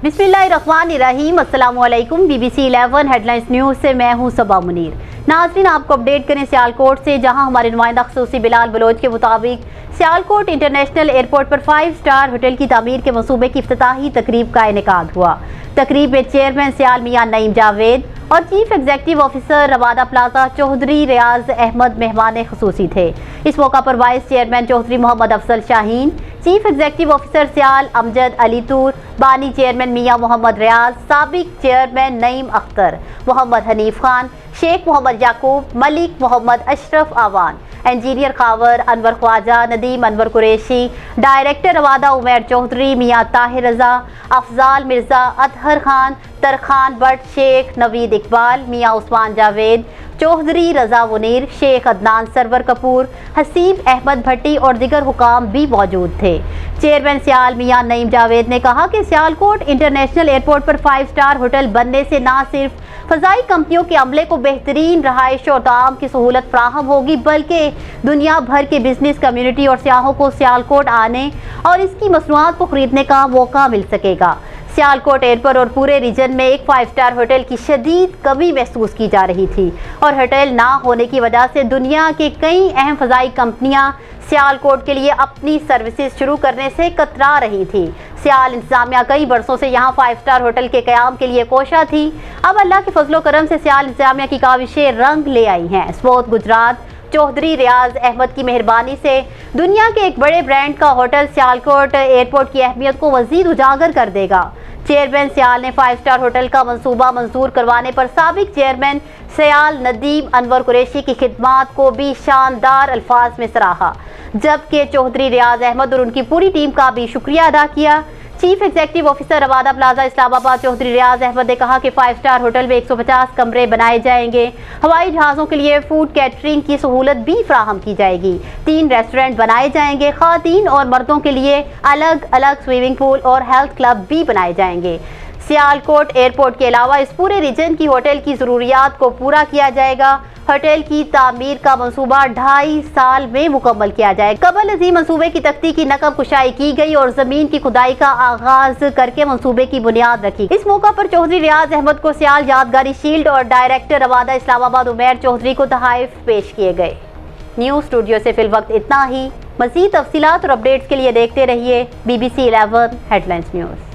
बिस्मिल्लाहिर्रहमानिर्रहीम। अस्सलामुअलैकुम। BBC 11 headlines news से मैं हूं सबा मुनीर। नाज़रीन, आपको अपडेट करें सियालकोट से, जहां हमारे नुमाइंदा खसूसी बिलाल बलोच के मुताबिक सियालकोट इंटरनेशनल एयरपोर्ट पर 5 स्टार होटल की तामीर के मंसूबे की इफ्तिताही तकरीब का इनेकाद हुआ। तकरीब में चेयरमैन सियाल मियां नईम जावेद और chief executive officer Rawada Plaza Chaudhry Riaz Ahmed मेहमान खसूसी थे। इस मौका पर vice chairman Chaudhry Muhammad Afzal Shaheen, chief executive officer Sial Amjad Ali Toor, बानी चेयरमैन मियां मोहम्मद रियाज, साबिक chairman Naeem Akhtar, Muhammad Hanif Khan, Sheikh Muhammad Yaqoob, Malik Muhammad Ashraf Awan, engineer Khawar Anwar Khawaja, Nadeem Anwar Qureshi, director Rawada Umair Chaudhry, Mian Tahir रजा, अफजाल मिर्जा, अतहर खान, तरखान भट्ट, शेख नवीद इकबाल, मियां उस्मान जावेद चौधरी, रजा मुनीर, शेख अदनान सरवर कपूर, हसीब अहमद भट्टी और दिगर हुकाम भी मौजूद थे। चेयरमैन सियाल मियां नईम जावेद ने कहा कि सियालकोट इंटरनेशनल एयरपोर्ट पर 5 स्टार होटल बनने से न सिर्फ फ़ज़ाई कंपनियों के अमले को बेहतरीन रहाइश और ताम की सहूलत फराहम होगी, बल्कि दुनिया भर के बिजनेस कम्युनिटी और सियाहों को सियालकोट आने और इसकी मसनूआत को ख़रीदने का मौका मिल सकेगा। सियालकोट एयरपोर्ट और पूरे रीजन में एक 5 स्टार होटल की शदीद कमी महसूस की जा रही थी और होटल ना होने की वजह से दुनिया के कई अहम फ़ज़ाई कंपनियां सियालकोट के लिए अपनी सर्विसेज शुरू करने से कतरा रही थी। सियाल इंतजामिया कई बरसों से यहाँ 5 स्टार होटल के क़याम के लिए कोशा थी। अब अल्लाह के फजलो करम से सियाल इंतजामिया की काविशें रंग ले आई हैं। स्पोर्ट गुजरात चौधरी रियाज अहमद की मेहरबानी से दुनिया के एक बड़े ब्रांड का होटल सियालकोट एयरपोर्ट की अहमियत को मज़ीद उजागर कर देगा। चेयरमैन सियाल ने 5 स्टार होटल का मंसूबा मंजूर करवाने पर साबिक चेयरमैन सियाल नदीम अनवर कुरैशी की खिदमात को भी शानदार अल्फाज में सराहा, जबकि चौधरी रियाज अहमद और उनकी पूरी टीम का भी शुक्रिया अदा किया। Chief executive officer Rawada Plaza Islamabad Chaudhry Riaz Ahmed ने कहा कि 5 स्टार होटल में 150 कमरे बनाए जाएंगे। हवाई जहाज़ों के लिए फूड कैटरिंग की सहूलत भी फराहम की जाएगी। 3 रेस्टोरेंट बनाए जाएंगे। ख़वातीन और मर्दों के लिए अलग अलग स्विमिंग पूल और हेल्थ क्लब भी बनाए जाएंगे। सियालकोट एयरपोर्ट के अलावा इस पूरे रीजन की होटल की ज़रूरियात को पूरा किया जाएगा। होटल की तामीर का मंसूबा 2.5 साल में मुकम्मल किया जाए। कबल अज़ीम मंसूबे की तख्ती की नकब कुशाई की गई और ज़मीन की खुदाई का आगाज करके मंसूबे की बुनियाद रखी। इस मौका पर चौधरी रियाज अहमद को सियाल यादगारी शील्ड और डायरेक्टर रवादा इस्लामाबाद उमैर चौधरी को तोहफ़े पेश किए गए। न्यूज़ स्टूडियो से फिल वक्त इतना ही। मज़ीद तफसीलात और अपडेट्स के लिए देखते रहिए BBC 11 हेडलाइंस न्यूज़।